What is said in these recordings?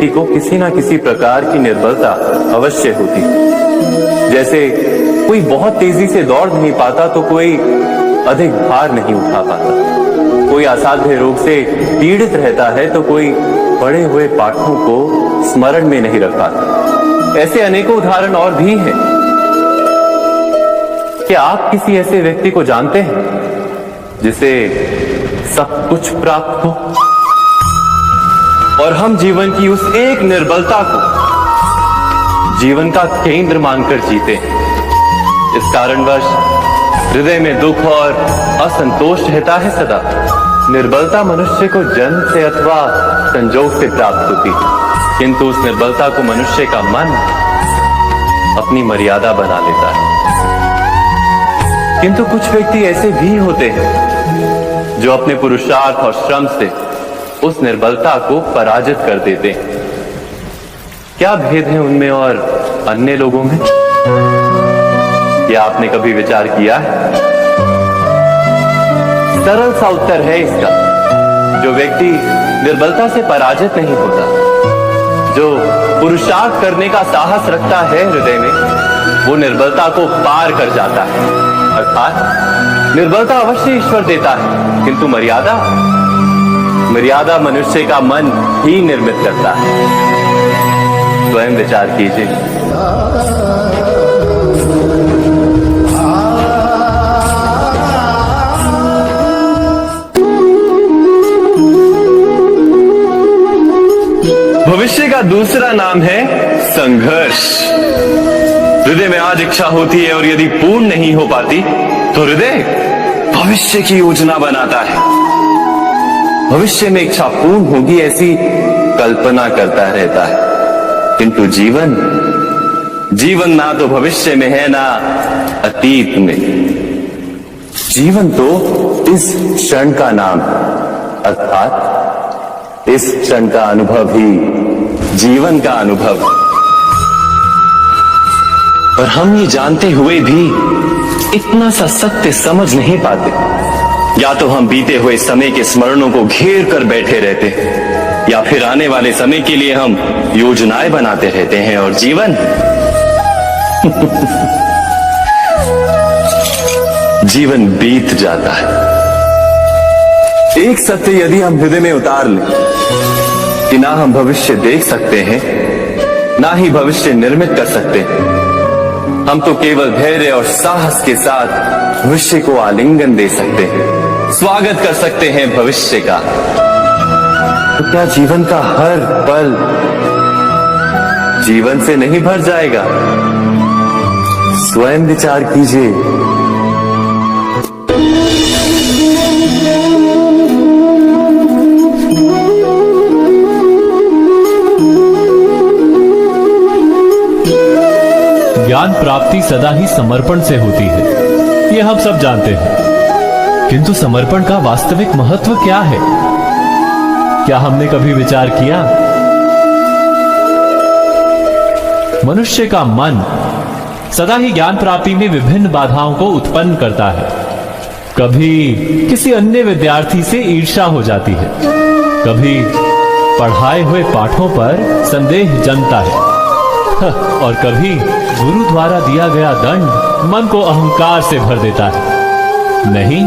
व्यक्ति को किसी ना किसी प्रकार की निर्बलता अवश्य होती। जैसे कोई बहुत तेजी से दौड़ नहीं पाता तो कोई अधिक भार नहीं उठा पाता, कोई असाध्य रोग से पीड़ित रहता है तो कोई पढ़े हुए पाठों को स्मरण में नहीं रख पाता। ऐसे अनेकों उदाहरण और भी हैं। क्या आप किसी ऐसे व्यक्ति को जानते हैं जिसे सब कुछ प्राप्त हो और हम जीवन की उस एक निर्बलता को जीवन का केंद्र मानकर जीते हैं? इस कारणवश हृदय में दुख और असंतोष रहता है सदा। निर्बलता मनुष्य को जन्म से अथवा संजोग से प्राप्त होती है, किंतु उस निर्बलता को मनुष्य का मन अपनी मर्यादा बना लेता है। किंतु कुछ व्यक्ति ऐसे भी होते हैं जो अपने पुरुषार्थ और श्रम से उस निर्बलता को पराजित कर देते हैं। क्या भेद है उनमें और अन्य लोगों में? क्या आपने कभी विचार किया है? सरल सा उत्तर है इसका। जो व्यक्ति निर्बलता से पराजित नहीं होता, जो पुरुषार्थ करने का साहस रखता है हृदय में, वो निर्बलता को पार कर जाता है। अर्थात निर्बलता अवश्य ईश्वर देता है, किंतु मर्यादा मनुष्य का मन ही निर्मित करता है। स्वयं विचार कीजिए। भविष्य का दूसरा नाम है संघर्ष। हृदय में आज इच्छा होती है और यदि पूर्ण नहीं हो पाती तो हृदय भविष्य की योजना बनाता है। भविष्य में इच्छा पूर्ण होगी ऐसी कल्पना करता रहता है, किंतु जीवन ना तो भविष्य में है ना अतीत में। जीवन तो इस क्षण का नाम, अर्थात इस क्षण का अनुभव ही जीवन का अनुभव। और हम ये जानते हुए भी इतना सा सत्य समझ नहीं पाते। या तो हम बीते हुए समय के स्मरणों को घेर कर बैठे रहते हैं, या फिर आने वाले समय के लिए हम योजनाएं बनाते रहते हैं। और जीवन बीत जाता है। एक सत्य यदि हम हृदय में उतार लें कि ना हम भविष्य देख सकते हैं, ना ही भविष्य निर्मित कर सकते हैं, हम तो केवल धैर्य और साहस के साथ भविष्य को आलिंगन दे सकते हैं, स्वागत कर सकते हैं भविष्य का। तो क्या जीवन का हर पल जीवन से नहीं भर जाएगा? स्वयं विचार कीजिए। ज्ञान प्राप्ति सदा ही समर्पण से होती है, ये हम सब जानते हैं। किंतु समर्पण का वास्तविक महत्व क्या है? क्या हमने कभी विचार किया? मनुष्य का मन सदा ही ज्ञान प्राप्ति में विभिन्न बाधाओं को उत्पन्न करता है। कभी किसी अन्य विद्यार्थी से ईर्ष्या हो जाती है, कभी पढ़ाए हुए पाठों पर संदेह जमता है, और कभी गुरु द्वारा दिया गया दंड मन को अहंकार से भर देता है। नहीं,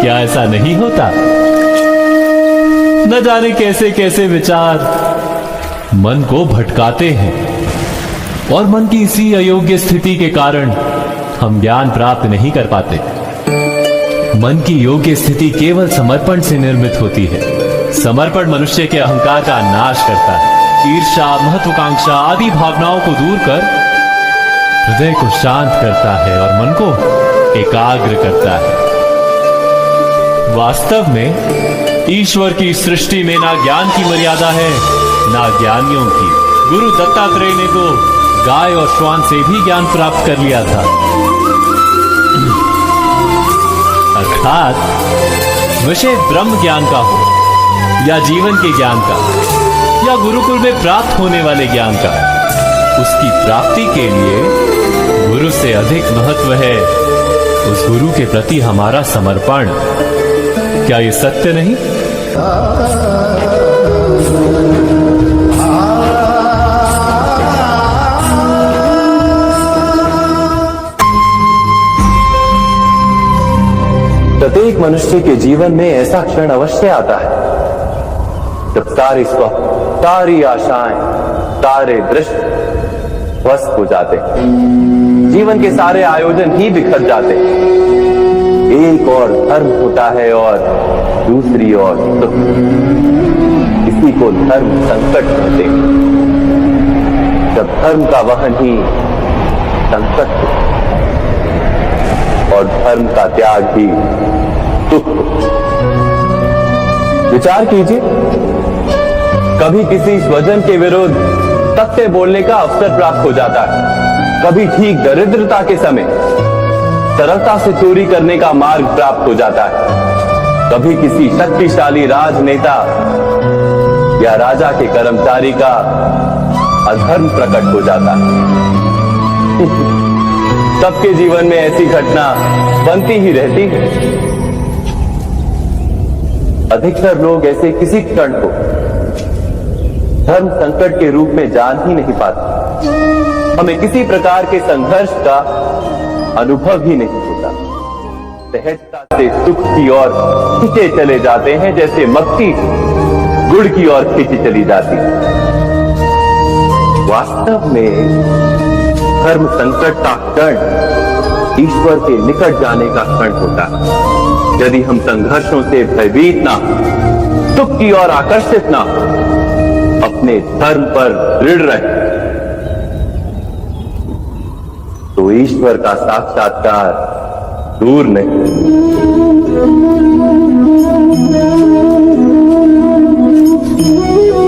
क्या ऐसा नहीं होता? न जाने कैसे कैसे विचार मन को भटकाते हैं, और मन की इसी अयोग्य स्थिति के कारण हम ज्ञान प्राप्त नहीं कर पाते। मन की योग्य स्थिति केवल समर्पण से निर्मित होती है। समर्पण मनुष्य के अहंकार का नाश करता है, ईर्ष्या, महत्वाकांक्षा आदि भावनाओं को दूर कर हृदय को शांत करता है और मन को एकाग्र करता है। वास्तव में ईश्वर की सृष्टि में ना ज्ञान की मर्यादा है, ना ज्ञानियों की। गुरु दत्तात्रेय ने तो गाय और श्वान से भी ज्ञान प्राप्त कर लिया था। अर्थात विषय ब्रह्म ज्ञान का हो या जीवन के ज्ञान का या गुरुकुल में प्राप्त होने वाले ज्ञान का, उसकी प्राप्ति के लिए गुरु से अधिक महत्व है उस गुरु के प्रति हमारा समर्पण। क्या ये सत्य नहीं? प्रत्येक मनुष्य के जीवन में ऐसा क्षण अवश्य आता है जब सारी स्वप्न, सारी आशाएं, सारे दृश्य ध्वस्त हो जाते हैं। जीवन के सारे आयोजन ही बिखर जाते हैं। एक और धर्म होता है और दूसरी ओर सुख। इसी को धर्म संकट कहते हैं। जब धर्म का वहन ही संकट हो और धर्म का त्याग ही दुख हो। विचार कीजिए, कभी किसी स्वजन के विरुद्ध सत्य बोलने का अवसर प्राप्त हो जाता है, कभी ठीक दरिद्रता के समय सरलता से चोरी करने का मार्ग प्राप्त हो जाता है, कभी किसी शक्तिशाली राजनेता या राजा के कर्मचारी का अधर्म प्रकट हो जाता है। सबके जीवन में ऐसी घटना बनती ही रहती है। अधिकतर लोग ऐसे किसी क्षण को धर्म संकट के रूप में जान ही नहीं पाते। हमें किसी प्रकार के संघर्ष का अनुभव ही नहीं होता। सहजता से सुख की ओर खींचे चले जाते हैं, जैसे मक्खी गुड़ की ओर खींची चली जाती है। वास्तव में धर्म संकट का क्षण ईश्वर के निकट जाने का क्षण होता है। यदि हम संघर्षों से भयभीत ना, सुख की ओर आकर्षित ना, अपने धर्म पर दृढ़ रहे, तो ईश्वर का साक्षात्कार दूर नहीं।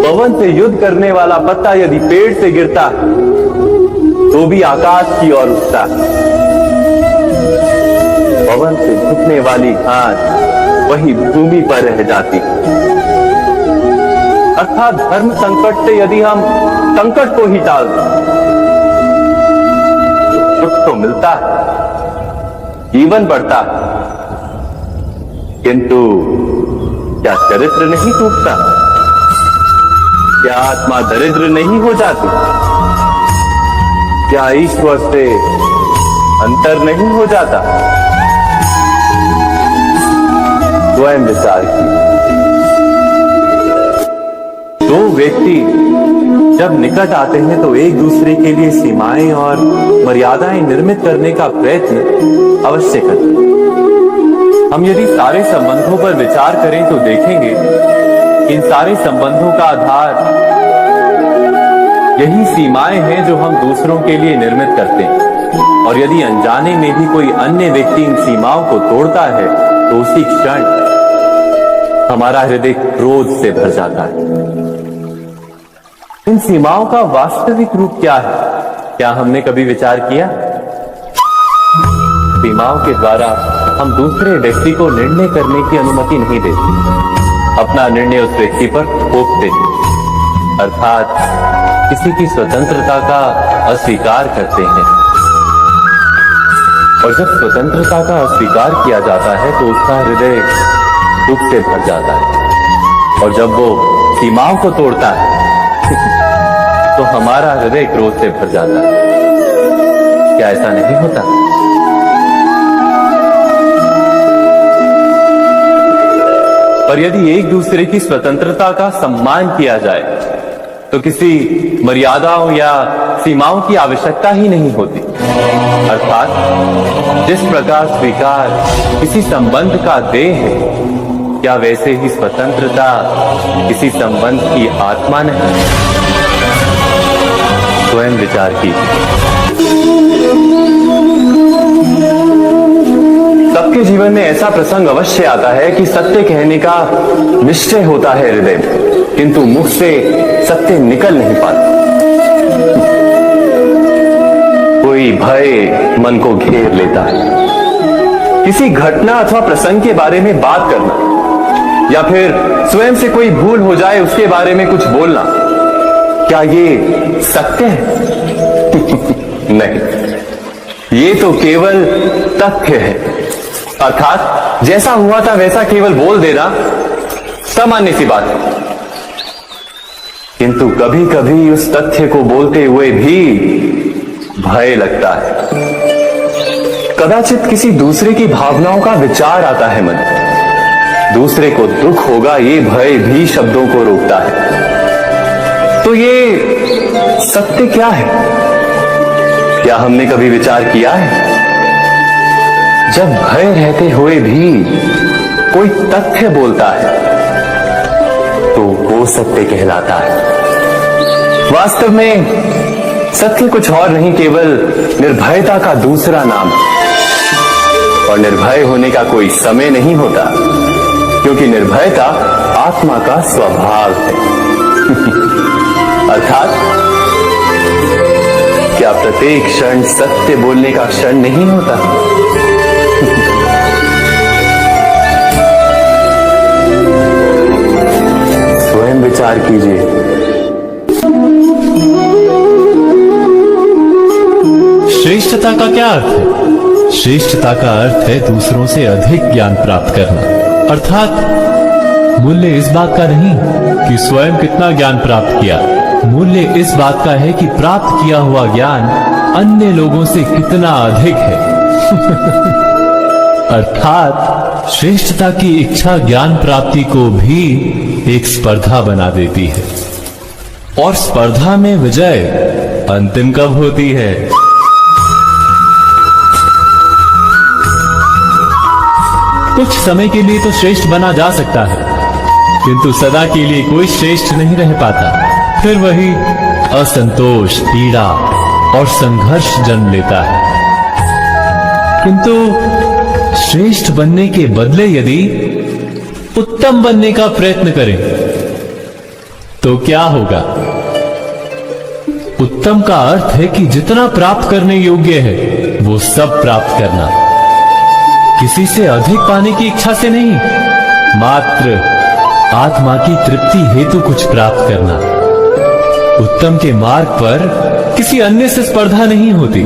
पवन से युद्ध करने वाला पत्ता यदि पेड़ से गिरता है तो भी आकाश की ओर उठता है। पवन से झुकने वाली घास वही भूमि पर रह जाती। अर्थात धर्म संकट से यदि हम संकट को ही टाल दें, सुख तो मिलता है, जीवन बढ़ता है, किंतु क्या चरित्र नहीं टूटता? क्या आत्मा दरिद्र नहीं हो जाती? क्या ईश्वर से अंतर नहीं हो जाता? स्वयं विचार कीजिए। दो व्यक्ति जब निकट आते हैं तो एक दूसरे के लिए सीमाएं और मर्यादाएं निर्मित करने का प्रयत्न अवश्य करते हैं। हम यदि सारे संबंधों पर विचार करें तो देखेंगे कि इन सारे संबंधों का आधार यही सीमाएं हैं जो हम दूसरों के लिए निर्मित करते हैं। और यदि अनजाने में भी कोई अन्य व्यक्ति इन सीमाओं को तोड़ता है तो उसी क्षण हमारा हृदय क्रोध से भर जाता है। इन सीमाओं का वास्तविक रूप क्या है? क्या हमने कभी विचार किया? सीमाओं के द्वारा हम दूसरे व्यक्ति को निर्णय करने की अनुमति नहीं देते, अपना निर्णय उस व्यक्ति पर थोप देते, अर्थात किसी की स्वतंत्रता का अस्वीकार करते हैं। और जब स्वतंत्रता का अस्वीकार किया जाता है तो उसका हृदय दुख से भर जाता है। और जब वो सीमाओं को तोड़ता है तो हमारा हृदय क्रोध से भर जाता है। क्या ऐसा नहीं होता? पर यदि एक दूसरे की स्वतंत्रता का सम्मान किया जाए तो किसी मर्यादाओं या सीमाओं की आवश्यकता ही नहीं होती। अर्थात जिस प्रकार स्वीकार किसी संबंध का देह है, क्या वैसे ही स्वतंत्रता किसी संबंध की आत्मा नहीं? स्वयं विचार कीजिए। सबके जीवन में ऐसा प्रसंग अवश्य आता है कि सत्य कहने का निश्चय होता है हृदय में, किंतु मुख से सत्य निकल नहीं पाता। कोई भय मन को घेर लेता है। किसी घटना अथवा प्रसंग के बारे में बात करना या फिर स्वयं से कोई भूल हो जाए उसके बारे में कुछ बोलना, क्या ये सत्य है? नहीं, ये तो केवल तथ्य है। अर्थात जैसा हुआ था वैसा केवल बोल देना सामान्य सी बात है। किंतु कभी कभी उस तथ्य को बोलते हुए भी भय लगता है। कदाचित किसी दूसरे की भावनाओं का विचार आता है मन। दूसरे को दुख होगा ये भय भी शब्दों को रोकता है। तो ये सत्य क्या है? क्या हमने कभी विचार किया है? जब भय रहते हुए भी कोई तथ्य बोलता है तो वो सत्य कहलाता है। वास्तव में सत्य कुछ और नहीं, केवल निर्भयता का दूसरा नाम। और निर्भय होने का कोई समय नहीं होता, क्योंकि निर्भयता आत्मा का स्वभाव है। अर्थात क्या प्रत्येक क्षण सत्य बोलने का क्षण नहीं होता? स्वयं विचार कीजिए। श्रेष्ठता का क्या अर्थ है? श्रेष्ठता का अर्थ है दूसरों से अधिक ज्ञान प्राप्त करना। अर्थात मूल्य इस बात का नहीं कि स्वयं कितना ज्ञान प्राप्त किया, मूल्य इस बात का है कि प्राप्त किया हुआ ज्ञान अन्य लोगों से कितना अधिक है। अर्थात श्रेष्ठता की इच्छा ज्ञान प्राप्ति को भी एक स्पर्धा बना देती है। और स्पर्धा में विजय अंतिम कब होती है? कुछ समय के लिए तो श्रेष्ठ बना जा सकता है, किंतु सदा के लिए कोई श्रेष्ठ नहीं रह पाता। फिर वही असंतोष, पीड़ा और संघर्ष जन्म लेता है। किंतु श्रेष्ठ बनने के बदले यदि उत्तम बनने का प्रयत्न करें तो क्या होगा? उत्तम का अर्थ है कि जितना प्राप्त करने योग्य है वो सब प्राप्त करना, किसी से अधिक पाने की इच्छा से नहीं, मात्र आत्मा की तृप्ति हेतु कुछ प्राप्त करना। उत्तम के मार्ग पर किसी अन्य से स्पर्धा नहीं होती,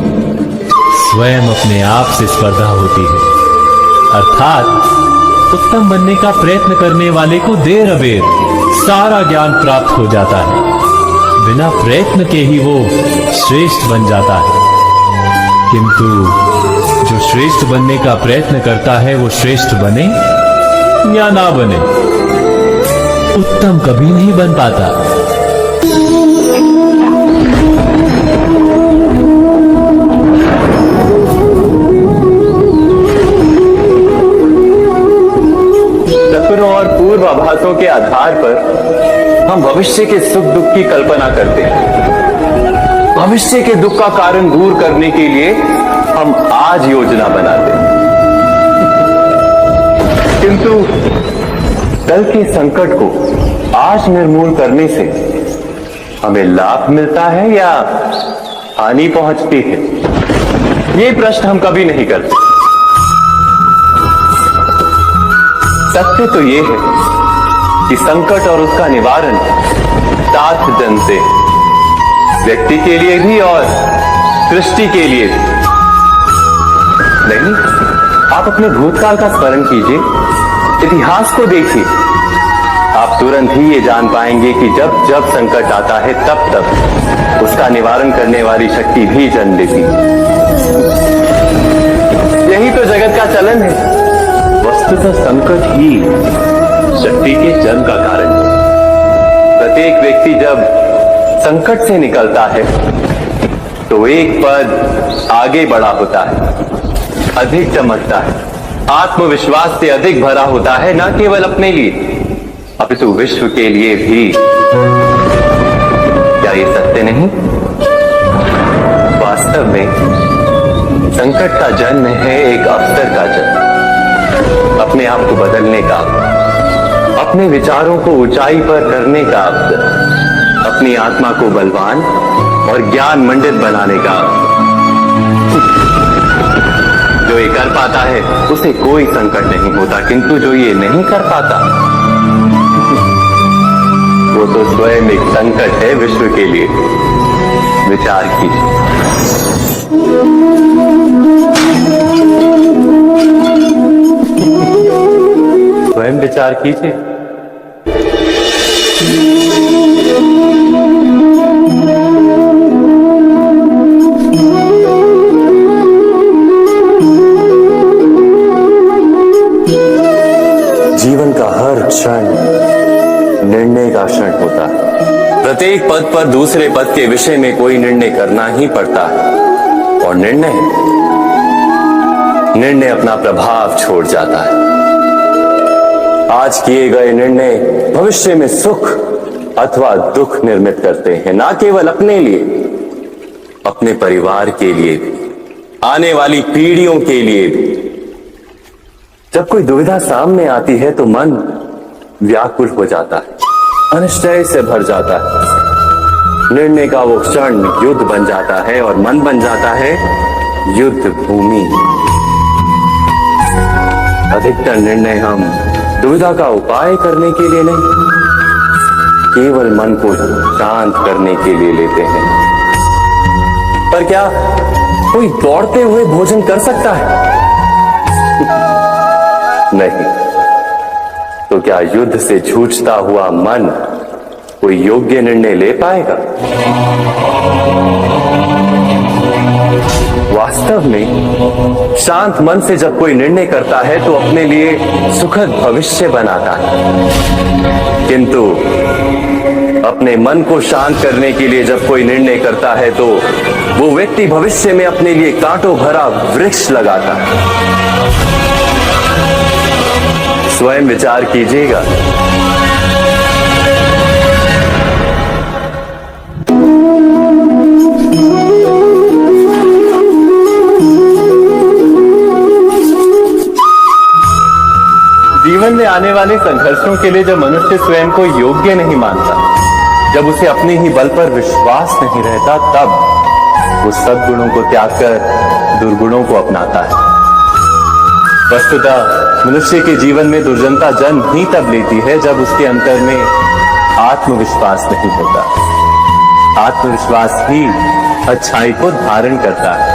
स्वयं अपने आप से स्पर्धा होती है। अर्थात उत्तम बनने का प्रयत्न करने वाले को देर अबेर सारा ज्ञान प्राप्त हो जाता है, बिना प्रयत्न के ही वो श्रेष्ठ बन जाता है। किंतु जो श्रेष्ठ बनने का प्रयत्न करता है वो श्रेष्ठ बने या ना बने, उत्तम कभी नहीं बन पाता। सपनों और पूर्वाभासों के आधार पर हम भविष्य के सुख दुख की कल्पना करते हैं। भविष्य के दुख का कारण दूर करने के लिए हम आज योजना बनाते हैं, किंतु कल के संकट को आज निर्मूल करने से हमें लाभ मिलता है या हानि पहुंचती है? ये प्रश्न हम कभी नहीं करते। सत्य तो ये है कि संकट और उसका निवारण साथ जन से, व्यक्ति के लिए भी और सृष्टि के लिए भी। नहीं, आप अपने भूतकाल का स्मरण कीजिए, इतिहास को देखिए, आप तुरंत ही ये जान पाएंगे कि जब जब संकट आता है तब तब उसका निवारण करने वाली शक्ति भी जन्म लेती है। यही तो जगत का चलन है। वस्तुतः संकट ही शक्ति के जन्म का कारण है। प्रत्येक व्यक्ति जब संकट से निकलता है तो एक पद आगे बढ़ा होता है, अधिक चमकता है, आत्मविश्वास से अधिक भरा होता है, न केवल अपने लिए अपितु विश्व के लिए भी। क्या ये सत्य नहीं? वास्तव में संकट का जन्म है एक अवसर का जन्म, अपने आप को बदलने का, अपने विचारों को ऊंचाई पर करने का अवसर, अपनी आत्मा को बलवान और ज्ञान मंडित बनाने का। जो ये कर पाता है उसे कोई संकट नहीं होता, किंतु जो ये नहीं कर पाता वो तो स्वयं एक संकट है विश्व के लिए। विचार कीजिए। स्वयं विचार कीजिए। प्रत्येक पद पर दूसरे पद के विषय में कोई निर्णय करना ही पड़ता है, और निर्णय अपना प्रभाव छोड़ जाता है। आज किए गए निर्णय भविष्य में सुख अथवा दुख निर्मित करते हैं, ना केवल अपने लिए, अपने परिवार के लिए भी, आने वाली पीढ़ियों के लिए भी। जब कोई दुविधा सामने आती है तो मन व्याकुल हो जाता है, अनिश्चय से भर जाता है। निर्णय का वो क्षण युद्ध बन जाता है और मन बन जाता है युद्ध भूमि। अधिकतर निर्णय हम दुविधा का उपाय करने के लिए नहीं, केवल मन को शांत करने के लिए लेते हैं। पर क्या कोई दौड़ते हुए भोजन कर सकता है? नहीं। तो क्या युद्ध से जूझता हुआ मन कोई योग्य निर्णय ले पाएगा? वास्तव में शांत मन से जब कोई निर्णय करता है तो अपने लिए सुखद भविष्य बनाता है, किंतु अपने मन को शांत करने के लिए जब कोई निर्णय करता है तो वो व्यक्ति भविष्य में अपने लिए कांटों भरा वृक्ष लगाता है। स्वयं विचार कीजिएगा। जीवन में आने वाले संघर्षों के लिए जब मनुष्य स्वयं को योग्य नहीं मानता, जब उसे अपने ही बल पर विश्वास नहीं रहता, तब वो सद्गुणों को त्याग कर दुर्गुणों को अपनाता है। वस्तुतः मनुष्य के जीवन में दुर्जनता जन्म ही तब लेती है जब उसके अंतर में आत्मविश्वास नहीं होता। आत्मविश्वास ही अच्छाई को धारण करता है।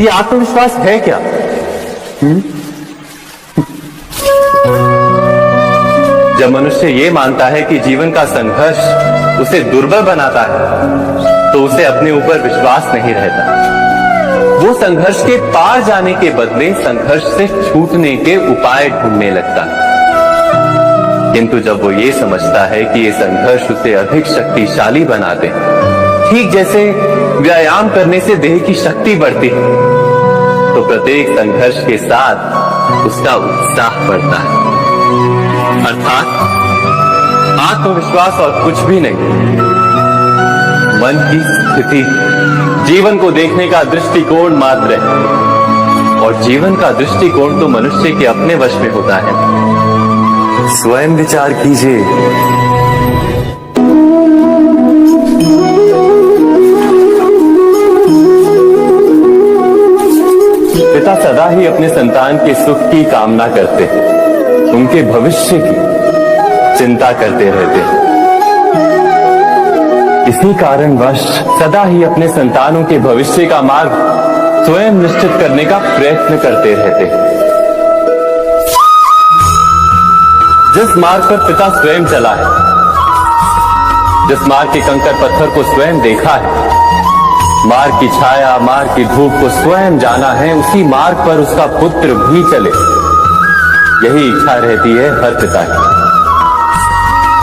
ये आत्मविश्वास है क्या? जब मनुष्य ये मानता है कि जीवन का संघर्ष उसे दुर्बल बनाता है, तो उसे अपने ऊपर विश्वास नहीं रहता। वो संघर्ष के पार जाने के बदले संघर्ष से छूटने के उपाय ढूंढने लगता है। किंतु जब वो ये समझता है कि ये संघर्ष उसे अधिक शक्तिशाली बनाते हैं, ठीक जैसे व्यायाम करने से देह की शक्ति बढ़ती है, तो प्रत्येक संघर्ष के साथ उसका उत्साह बढ़ता है। अर्थात आत्मविश्वास और कुछ भी नहीं, मन की स्थिति, जीवन को देखने का दृष्टिकोण मात्र है। और जीवन का दृष्टिकोण तो मनुष्य के अपने वश में होता है। स्वयं विचार कीजिए। पिता सदा ही अपने संतान के सुख की कामना करते हैं, उनके भविष्य की चिंता करते रहते हैं। इसी कारणवश सदा ही अपने संतानों के भविष्य का मार्ग स्वयं निश्चित करने का प्रयत्न करते रहते हैं। जिस मार्ग पर पिता स्वयं चला है, जिस मार्ग के कंकर पत्थर को स्वयं देखा है, मार्ग की छाया, मार्ग की धूप को स्वयं जाना है, उसी मार्ग पर उसका पुत्र भी चले, यही इच्छा रहती है हर पिता की।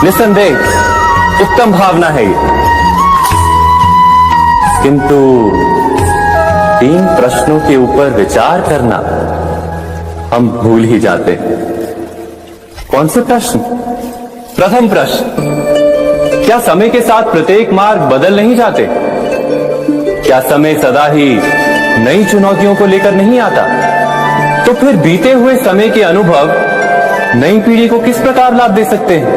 निसंदेह उत्तम भावना है ये। किंतु 3 प्रश्नों के ऊपर विचार करना हम भूल ही जाते हैं। कौन से प्रश्न? प्रथम प्रश्न, क्या समय के साथ प्रत्येक मार्ग बदल नहीं जाते? क्या समय सदा ही नई चुनौतियों को लेकर नहीं आता? तो फिर बीते हुए समय के अनुभव नई पीढ़ी को किस प्रकार लाभ दे सकते हैं?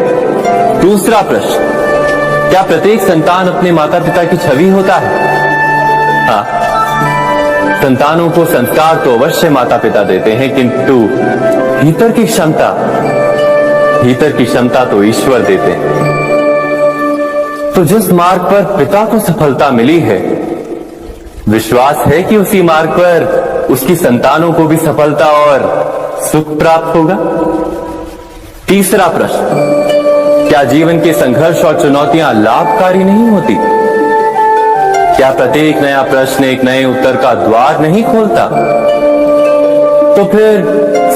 दूसरा प्रश्न, क्या प्रत्येक संतान अपने माता पिता की छवि होता है? हाँ, संतानों को संस्कार तो अवश्य माता पिता देते हैं, किंतु भीतर की क्षमता तो ईश्वर देते हैं। तो जिस मार्ग पर पिता को सफलता मिली है, विश्वास है कि उसी मार्ग पर उसकी संतानों को भी सफलता और सुख प्राप्त होगा। तीसरा प्रश्न, क्या जीवन के संघर्ष और चुनौतियां लाभकारी नहीं होती? क्या प्रत्येक नया प्रश्न एक नए उत्तर का द्वार नहीं खोलता? तो फिर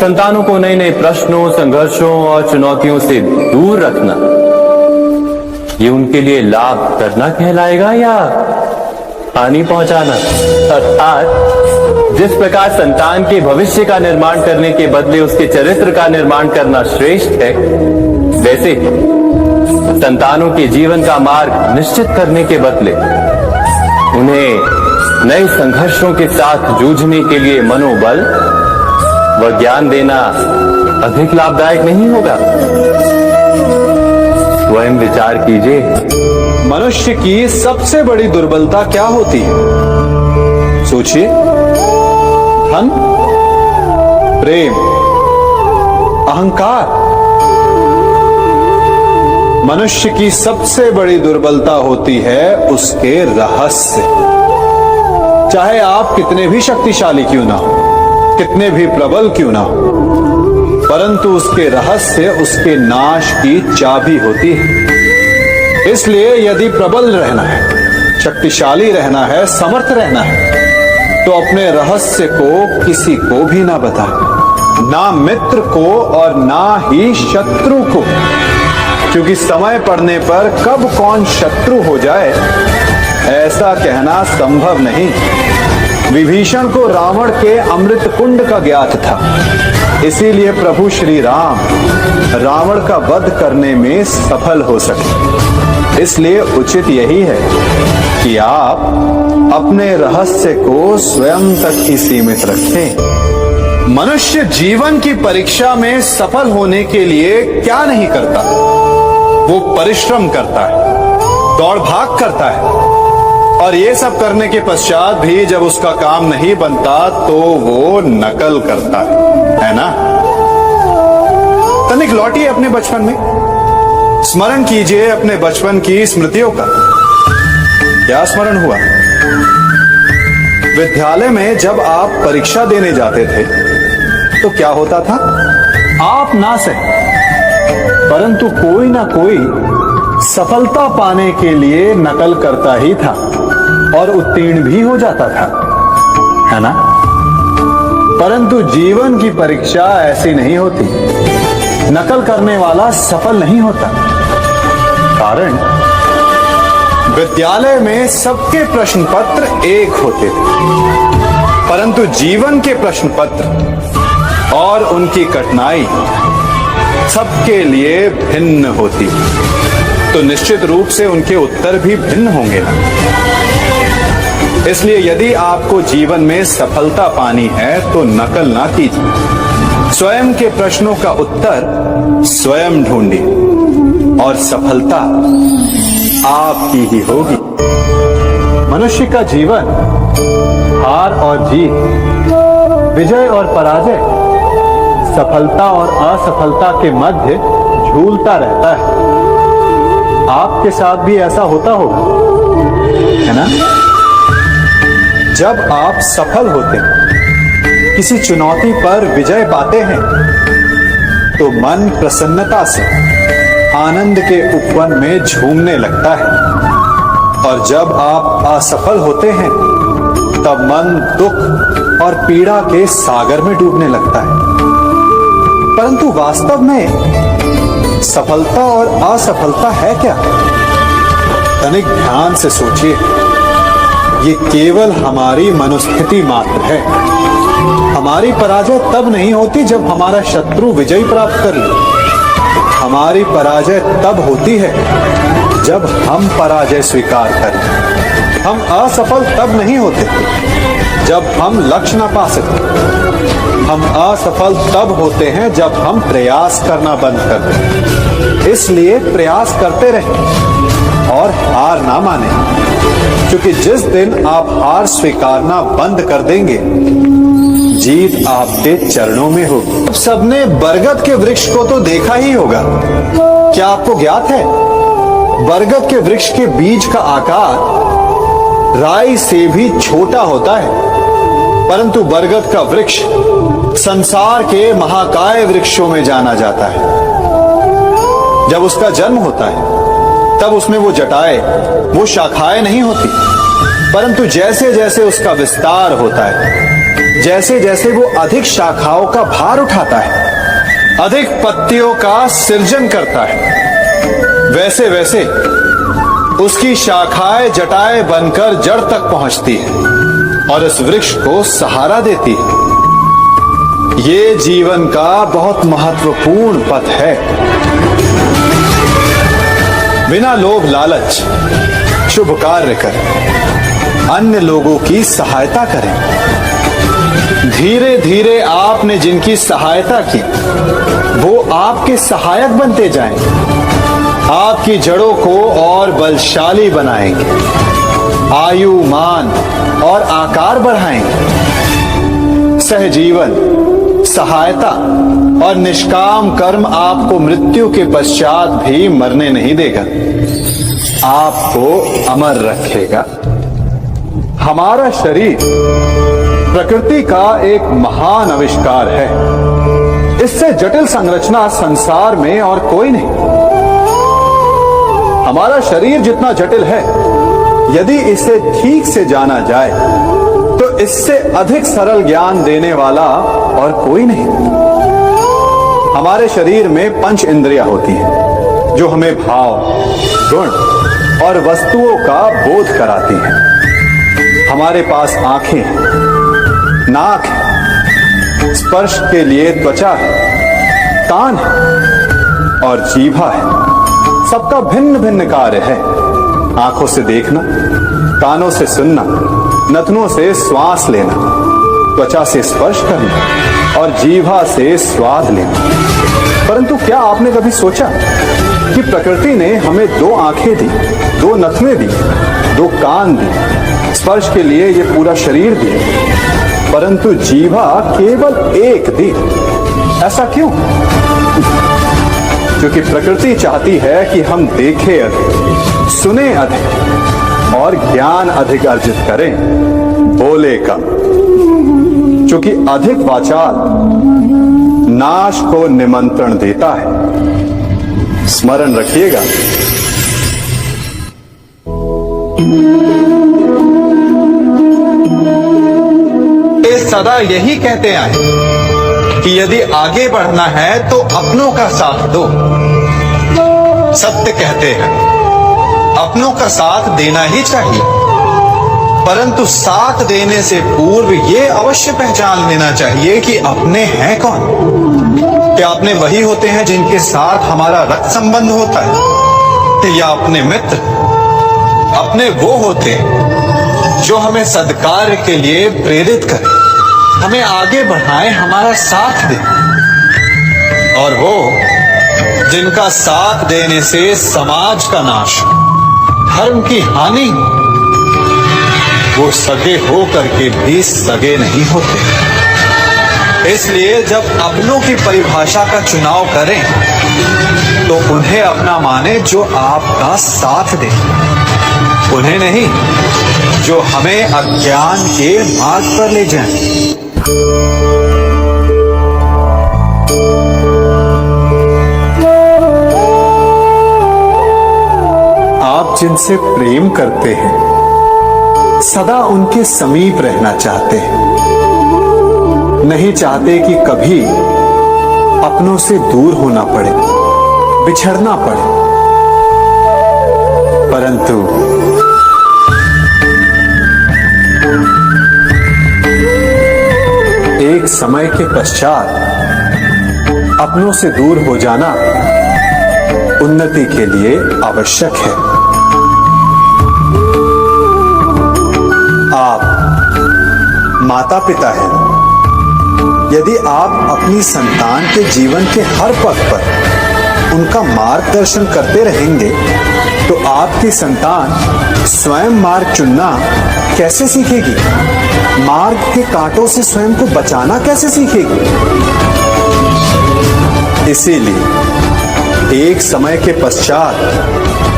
संतानों को नए नए प्रश्नों, संघर्षों और चुनौतियों से दूर रखना ये उनके लिए लाभ करना कहलाएगा या हानि पहुंचाना? अर्थात जिस प्रकार संतान के भविष्य का निर्माण करने के बदले उसके चरित्र का निर्माण करना श्रेष्ठ है, वैसे संतानों के जीवन का मार्ग निश्चित करने के बदले उन्हें नए संघर्षों के साथ जूझने के लिए मनोबल व ज्ञान देना अधिक लाभदायक नहीं होगा? स्वयं विचार कीजिए। मनुष्य की सबसे बड़ी दुर्बलता क्या होती है? सोचिए। धन, प्रेम, अहंकार। मनुष्य की सबसे बड़ी दुर्बलता होती है उसके रहस्य। चाहे आप कितने भी शक्तिशाली क्यों ना हो, कितने भी प्रबल क्यों ना हो, परंतु उसके रहस्य उसके नाश की चाबी होती है। इसलिए यदि प्रबल रहना है, शक्तिशाली रहना है, समर्थ रहना है, तो अपने रहस्य को किसी को भी ना बताए, ना मित्र को और ना ही शत्रु को, क्योंकि समय पड़ने पर कब कौन शत्रु हो जाए ऐसा कहना संभव नहीं। विभीषण को रावण के अमृत कुंड का ज्ञात था, इसीलिए प्रभु श्री राम रावण का वध करने में सफल हो सके। इसलिए उचित यही है कि आप अपने रहस्य को स्वयं तक ही सीमित रखें। मनुष्य जीवन की परीक्षा में सफल होने के लिए क्या नहीं करता? वो परिश्रम करता है, दौड़ भाग करता है, और ये सब करने के पश्चात भी जब उसका काम नहीं बनता तो वो नकल करता है ना? तनिक लौटिए अपने बचपन में, स्मरण कीजिए अपने बचपन की स्मृतियों का। क्या स्मरण हुआ? विद्यालय में जब आप परीक्षा देने जाते थे तो क्या होता था? आप ना सही परंतु कोई ना कोई सफलता पाने के लिए नकल करता ही था और उत्तीर्ण भी हो जाता था, है ना? परंतु जीवन की परीक्षा ऐसी नहीं होती। नकल करने वाला सफल नहीं होता। कारण विद्यालय में सबके प्रश्न पत्र एक होते थे, परंतु जीवन के प्रश्न पत्र और उनकी कठिनाई सबके लिए भिन्न होती, तो निश्चित रूप से उनके उत्तर भी भिन्न होंगे ना। इसलिए यदि आपको जीवन में सफलता पानी है तो नकल ना कीजिए, स्वयं के प्रश्नों का उत्तर स्वयं ढूंढिए और सफलता आपकी ही होगी। मनुष्य का जीवन हार और जीत, विजय और पराजय, सफलता और असफलता के मध्य झूलता रहता है। आपके साथ भी ऐसा होता होगा, है ना? जब आप सफल होते हैं, किसी चुनौती पर विजय पाते हैं, तो मन प्रसन्नता से आनंद के उपवन में झूमने लगता है, और जब आप असफल होते हैं तब मन दुख और पीड़ा के सागर में डूबने लगता है। परंतु वास्तव में सफलता और असफलता है क्या? तनिक ध्यान से सोचिए। ये केवल हमारी मनोस्थिति मात्र है। हमारी पराजय तब नहीं होती जब हमारा शत्रु विजय प्राप्त कर ले। हमारी पराजय तब होती है जब हम पराजय स्वीकार करें। हम असफल तब नहीं होते जब हम लक्ष्य न पा सके। हम असफल तब होते हैं जब हम प्रयास करना बंद कर दें। इसलिए प्रयास करते रहें और हार ना माने, क्योंकि जिस दिन आप हार स्वीकारना बंद कर देंगे, जीत आपके चरणों में होगी। अब सबने बरगद के वृक्ष को तो देखा ही होगा। क्या आपको ज्ञात है बरगद के वृक्ष के बीज का आकार राई से भी छोटा होता है, परंतु बरगद का वृक्ष संसार के महाकाय वृक्षों में जाना जाता है। जब उसका जन्म होता है तब उसमें वो जटाएं, वो शाखाएं नहीं होती, परंतु जैसे जैसे उसका विस्तार होता है, जैसे जैसे वो अधिक शाखाओं का भार उठाता है, अधिक पत्तियों का सृजन करता है, वैसे वैसे उसकी शाखाएं जटाएं बनकर जड़ तक पहुंचती है और इस वृक्ष को सहारा देती है। ये जीवन का बहुत महत्वपूर्ण पथ है। बिना लोभ लालच शुभ कार्य करें, अन्य लोगों की सहायता करें। धीरे धीरे आपने जिनकी सहायता की वो आपके सहायक बनते जाएं, आपकी जड़ों को और बलशाली बनाएंगे, आयु मान और आकार बढ़ाएंगे। सहजीवन, सहायता और निष्काम कर्म आपको मृत्यु के पश्चात भी मरने नहीं देगा, आपको अमर रखेगा। हमारा शरीर प्रकृति का एक महान आविष्कार है। इससे जटिल संरचना संसार में और कोई नहीं। हमारा शरीर जितना जटिल है, यदि इसे ठीक से जाना जाए तो इससे अधिक सरल ज्ञान देने वाला और कोई नहीं। हमारे शरीर में 5 इंद्रियां होती हैं जो हमें भाव, गुण और वस्तुओं का बोध कराती हैं। हमारे पास आंखें हैं, नाक है, स्पर्श के लिए त्वचा है, कान है और जीभा है। सबका भिन्न भिन्न कार्य है। आंखों से देखना, कानों से सुनना, नथनों से श्वास लेना, त्वचा से स्पर्श करना और जीभा से स्वाद लेना। परंतु क्या आपने कभी सोचा कि प्रकृति ने हमें 2 आंखें दी, 2 नथने दी, 2 कान दी, स्पर्श के लिए ये पूरा शरीर दिया, परंतु जीभा केवल 1 दी? ऐसा क्यों? क्योंकि प्रकृति चाहती है कि हम देखें अधिक, सुने अधिक और ज्ञान अधिक अर्जित करें, बोले कम। क्योंकि अधिक वाचाल नाश को निमंत्रण देता है। स्मरण रखिएगा। ये सदा यही कहते आए कि यदि आगे बढ़ना है तो अपनों का साथ दो। सत्य कहते हैं, अपनों का साथ देना ही चाहिए, परंतु साथ देने से पूर्व ये अवश्य पहचान लेना चाहिए कि अपने हैं कौन। क्या अपने वही होते हैं जिनके साथ हमारा रक्त संबंध होता है, या अपने मित्र? अपने वो होते हैं जो हमें सद्कार्य के लिए प्रेरित करें, हमें आगे बढ़ाएं, हमारा साथ दें। और वो जिनका साथ देने से समाज का नाश, धर्म की हानि, वो सगे हो करके भी सगे नहीं होते। इसलिए जब अपनों की परिभाषा का चुनाव करें तो उन्हें अपना माने जो आपका साथ दे, उन्हें नहीं जो हमें अज्ञान के मार्ग पर ले जाएं। आप जिनसे प्रेम करते हैं सदा उनके समीप रहना चाहते हैं, नहीं चाहते कि कभी अपनों से दूर होना पड़े, बिछड़ना पड़े। परंतु एक समय के पश्चात अपनों से दूर हो जाना उन्नति के लिए आवश्यक है। आप माता पिता हैं। यदि आप अपनी संतान के जीवन के हर पथ पर उनका मार्गदर्शन करते रहेंगे तो आपकी संतान स्वयं मार्ग चुनना कैसे सीखेगी? मार्ग के कांटों से स्वयं को बचाना कैसे सीखेगी? इसीलिए एक समय के पश्चात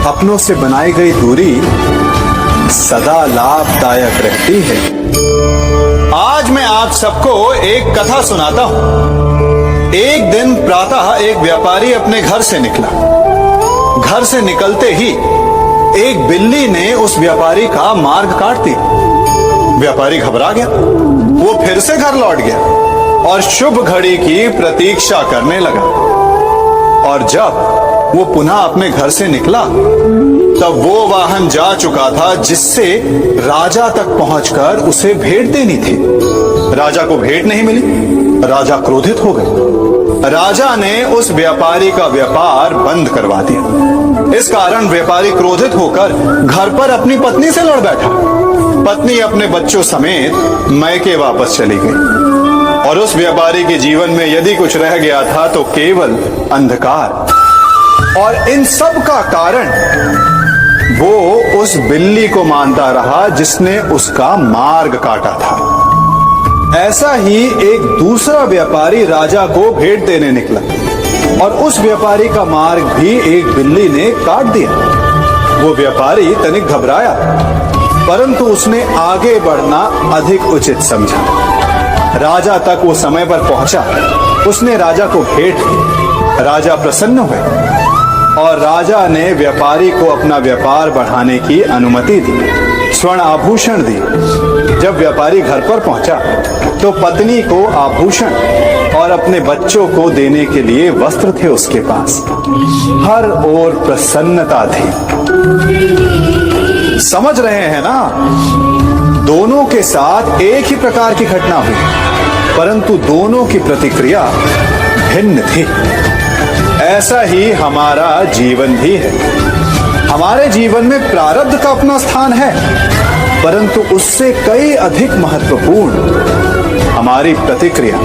अपनों से बनाई गई दूरी सदा लाभदायक रहती है। आज मैं आप सबको एक कथा सुनाता हूं। एक दिन प्रातः एक व्यापारी अपने घर से निकला। घर से निकलते ही एक बिल्ली ने उस व्यापारी का मार्ग काट दिया। व्यापारी घबरा गया। वो फिर से घर लौट गया और शुभ घड़ी की प्रतीक्षा करने लगा। और जब वो पुनः अपने घर से निकला तब वो वाहन जा चुका था जिससे राजा तक पहुंचकर उसे भेंट देनी थी। राजा को भेंट नहीं मिली, राजा क्रोधित हो गए। राजा ने उस व्यापारी का व्यापार बंद करवा दिया। इस कारण व्यापारी क्रोधित होकर घर पर अपनी पत्नी से लड़ बैठा। पत्नी अपने बच्चों समेत मैके वापस चली गई और उस व्यापारी के जीवन में यदि कुछ रह गया था तो केवल अंधकार। और इन सब का कारण वो उस बिल्ली को मानता रहा जिसने उसका मार्ग काटा था। ऐसा ही एक दूसरा व्यापारी राजा को भेंट देने निकला और उस व्यापारी का मार्ग भी एक बिल्ली ने काट दिया। वो व्यापारी तनिक घबराया, परंतु उसने आगे बढ़ना अधिक उचित समझा। राजा तक वो समय पर पहुंचा। उसने राजा को भेंट दी। राजा प्रसन्न हुए और राजा ने व्यापारी को अपना व्यापार बढ़ाने की अनुमति दी, स्वर्ण आभूषण दी। जब व्यापारी घर पर पहुंचा तो पत्नी को आभूषण और अपने बच्चों को देने के लिए वस्त्र थे उसके पास। हर ओर प्रसन्नता थी। समझ रहे हैं ना? दोनों के साथ एक ही प्रकार की घटना हुई, परंतु दोनों की प्रतिक्रिया भिन्न थी। ऐसा ही हमारा जीवन भी है। हमारे जीवन में प्रारब्ध का अपना स्थान है, परंतु उससे कई अधिक महत्वपूर्ण हमारी प्रतिक्रिया,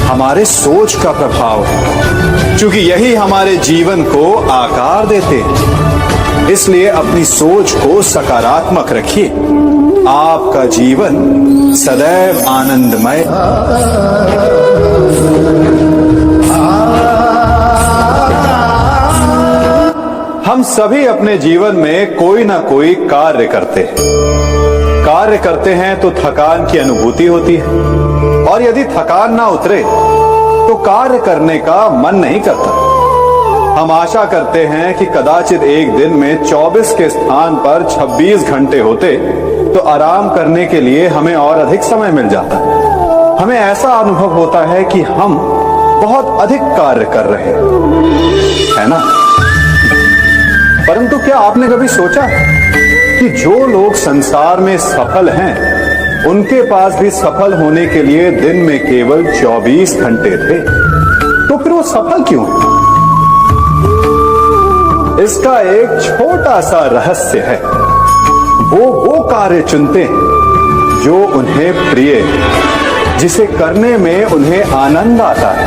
हमारे सोच का प्रभाव है, क्योंकि यही हमारे जीवन को आकार देते हैं। इसलिए अपनी सोच को सकारात्मक रखिए। आपका जीवन सदैव आनंदमय। हम सभी अपने जीवन में कोई ना कोई कार्य करते हैं। कार्य करते हैं तो थकान की अनुभूति होती है और यदि थकान ना उतरे तो कार्य करने का मन नहीं करता। हम आशा करते हैं कि कदाचित एक दिन में 24 के स्थान पर 26 घंटे होते तो आराम करने के लिए हमें और अधिक समय मिल जाता। हमें ऐसा अनुभव होता है कि हम बहुत अधिक कार्य कर रहे हैं, है ना? परंतु क्या आपने कभी सोचा कि जो लोग संसार में सफल हैं, उनके पास भी सफल होने के लिए दिन में केवल 24 घंटे थे, तो फिर वो सफल क्यों है? इसका एक छोटा सा रहस्य है। वो कार्य चुनते हैं जो उन्हें प्रिय है, जिसे करने में उन्हें आनंद आता है।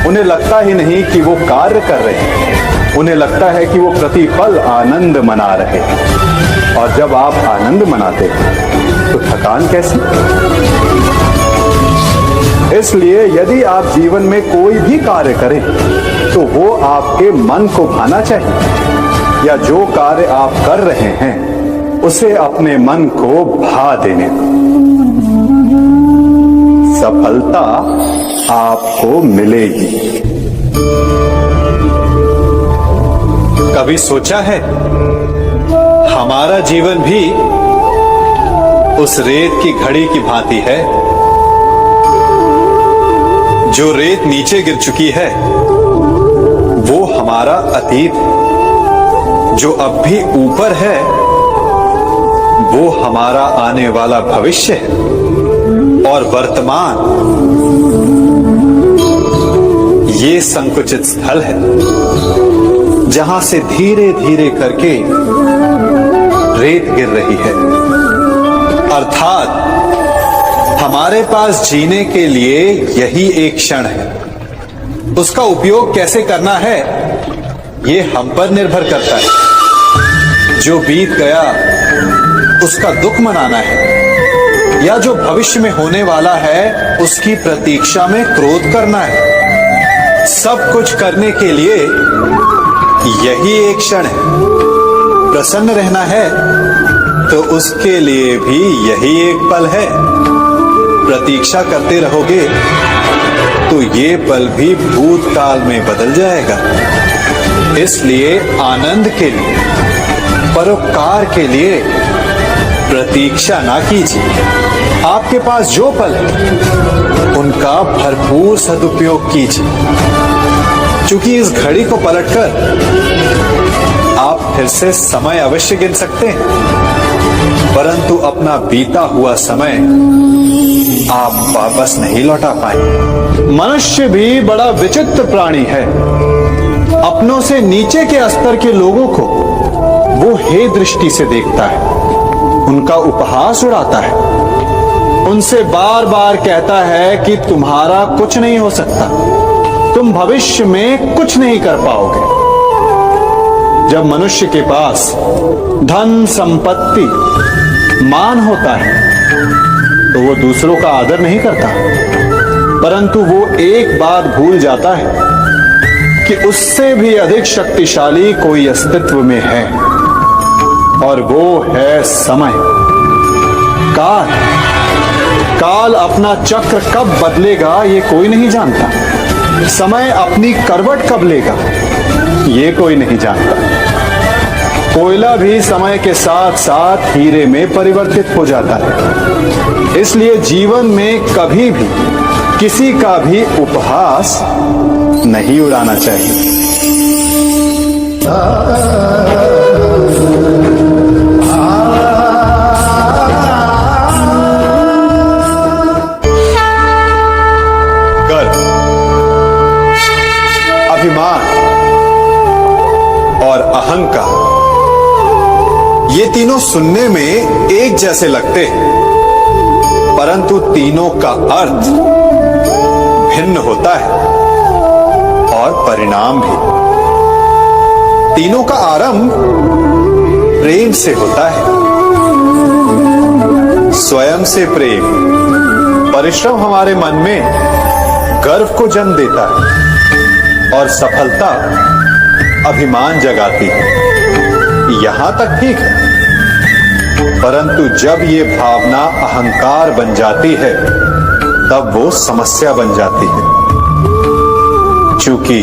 उन्हें लगता ही नहीं कि वो कार्य कर रहे हैं, उन्हें लगता है कि वो प्रतिपल आनंद मना रहे हैं। और जब आप आनंद मनाते हैं तो थकान कैसी? इसलिए यदि आप जीवन में कोई भी कार्य करें तो वो आपके मन को भाना चाहिए, या जो कार्य आप कर रहे हैं उसे अपने मन को भा देने दो। सफलता आपको मिलेगी। कभी सोचा है हमारा जीवन भी उस रेत की घड़ी की भांति है? जो रेत नीचे गिर चुकी है वो हमारा अतीत है, जो अब भी ऊपर है वो हमारा आने वाला भविष्य है, और वर्तमान ये संकुचित स्थल है जहां से धीरे धीरे करके रेत गिर रही है। अर्थात हमारे पास जीने के लिए यही एक क्षण है। उसका उपयोग कैसे करना है ये हम पर निर्भर करता है। जो बीत गया उसका दुख मनाना है, या जो भविष्य में होने वाला है उसकी प्रतीक्षा में क्रोध करना है। सब कुछ करने के लिए यही एक क्षण है। प्रसन्न रहना है तो उसके लिए भी यही एक पल है। प्रतीक्षा करते रहोगे तो ये पल भी भूतकाल में बदल जाएगा। इसलिए आनंद के लिए, परोपकार के लिए प्रतीक्षा ना कीजिए। आपके पास जो पल है उनका भरपूर सदुपयोग कीजिए, क्योंकि इस घड़ी को पलटकर आप फिर से समय अवश्य गिन सकते हैं, परंतु अपना बीता हुआ समय आप वापस नहीं लौटा पाए। मनुष्य भी बड़ा विचित्र प्राणी है। अपनों से नीचे के स्तर के लोगों को वो हे दृष्टि से देखता है, उनका उपहास उड़ाता है, उनसे बार बार कहता है कि तुम्हारा कुछ नहीं हो सकता, तुम भविष्य में कुछ नहीं कर पाओगे। जब मनुष्य के पास धन, संपत्ति, मान होता है तो वो दूसरों का आदर नहीं करता, परंतु वो एक बात भूल जाता है कि उससे भी अधिक शक्तिशाली कोई अस्तित्व में है, और वो है समय। काल काल अपना चक्र कब बदलेगा ये कोई नहीं जानता। समय अपनी करवट कब लेगा ये कोई नहीं जानता। कोयला भी समय के साथ साथ हीरे में परिवर्तित हो जाता है। इसलिए जीवन में कभी भी किसी का भी उपहास नहीं उड़ाना चाहिए। गर्व, अभिमान और अहंकार, ये तीनों सुनने में एक जैसे लगते हैं, परंतु तीनों का अर्थ भिन्न होता है और परिणाम भी। तीनों का आरंभ प्रेम से होता है। स्वयं से प्रेम, परिश्रम हमारे मन में गर्व को जन्म देता है और सफलता अभिमान जगाती है। यहां तक ठीक है, परंतु जब ये भावना अहंकार बन जाती है तब वो समस्या बन जाती है, क्योंकि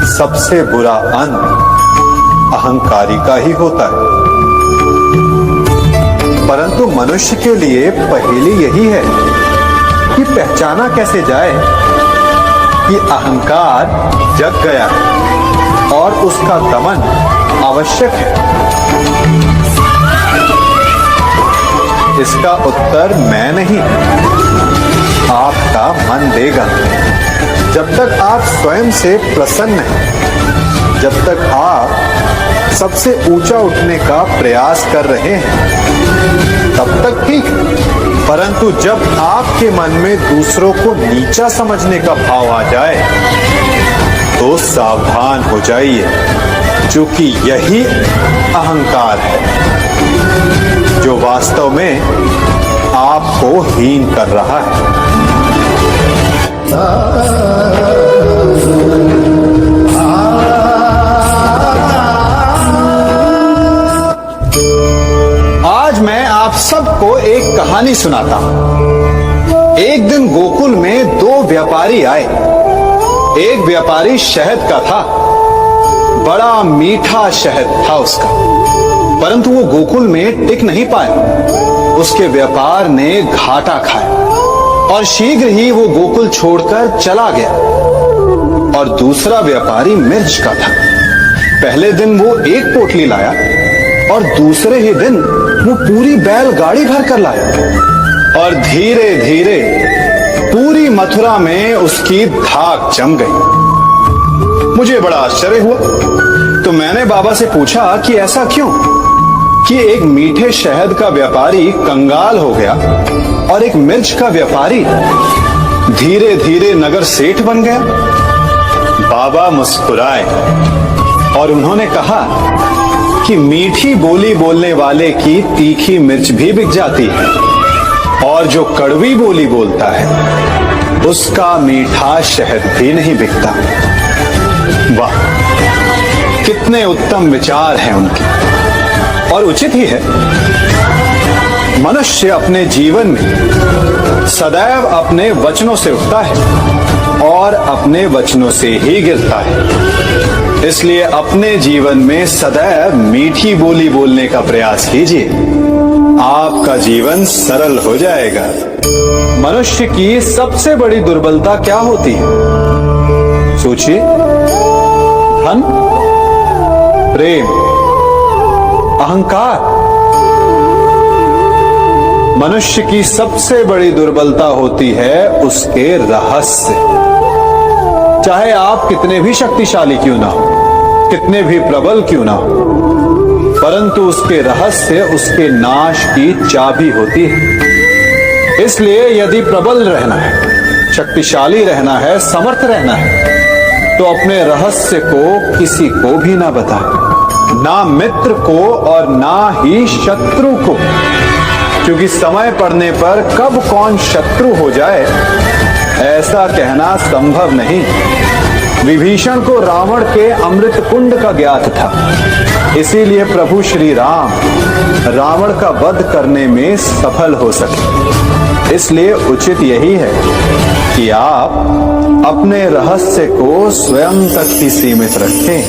सबसे बुरा अंत अहंकारी का ही होता है। परंतु मनुष्य के लिए पहेली यही है कि पहचाना कैसे जाए कि अहंकार जग गया है और उसका दमन आवश्यक है। इसका उत्तर मैं नहीं, आपका मन देगा। जब तक आप स्वयं से प्रसन्न हैं, जब तक आप सबसे ऊंचा उठने का प्रयास कर रहे हैं, तब तक ठीक। परंतु जब आपके मन में दूसरों को नीचा समझने का भाव आ जाए तो सावधान हो जाइए, क्योंकि यही अहंकार है जो वास्तव में आपको हीन कर रहा है। आज मैं आप सबको एक कहानी सुनाता हूं। एक दिन गोकुल में दो व्यापारी आए। एक व्यापारी शहद का था, बड़ा मीठा शहद था उसका, परंतु वो गोकुल में टिक नहीं पाया। उसके व्यापार ने घाटा खाया और शीघ्र ही वो गोकुल छोड़कर चला गया। और दूसरा व्यापारी मिर्च का था। पहले दिन वो एक पोटली लाया और दूसरे ही दिन वो पूरी बैलगाड़ी भर कर लाया। और धीरे धीरे पूरी मथुरा में उसकी धाक जम गई। मुझे बड़ा आश्चर्य हुआ, तो मैंने बाबा से पूछा कि ऐसा क्यों कि एक मीठे शहद का व्यापारी कंगाल हो गया और एक मिर्च का व्यापारी धीरे धीरे नगर सेठ बन गया। बाबा मुस्कुराए और उन्होंने कहा कि मीठी बोली बोलने वाले की तीखी मिर्च भी बिक जाती है, और जो कड़वी बोली बोलता है उसका मीठा शहद भी नहीं बिकता। वाह, कितने उत्तम विचार हैं उनके, और उचित ही है। मनुष्य अपने जीवन में सदैव अपने वचनों से उठता है और अपने वचनों से ही गिरता है। इसलिए अपने जीवन में सदैव मीठी बोली बोलने का प्रयास कीजिए, आपका जीवन सरल हो जाएगा। मनुष्य की सबसे बड़ी दुर्बलता क्या होती है? सोचिए। धन, प्रेम, अहंकार। मनुष्य की सबसे बड़ी दुर्बलता होती है उसके रहस्य। चाहे आप कितने भी शक्तिशाली क्यों ना हो, कितने भी प्रबल क्यों ना हो, परंतु उसके रहस्य उसके नाश की चाबी होती है। इसलिए यदि प्रबल रहना है, शक्तिशाली रहना है, समर्थ रहना है, तो अपने रहस्य को किसी को भी ना बताए, ना मित्र को और ना ही शत्रु को, क्योंकि समय पड़ने पर कब कौन शत्रु हो जाए ऐसा कहना संभव नहीं। विभीषण को रावण के अमृत कुंड का ज्ञात था, इसीलिए प्रभु श्री राम रावण का वध करने में सफल हो सके। इसलिए उचित यही है कि आप अपने रहस्य को स्वयं तक ही सीमित रखें।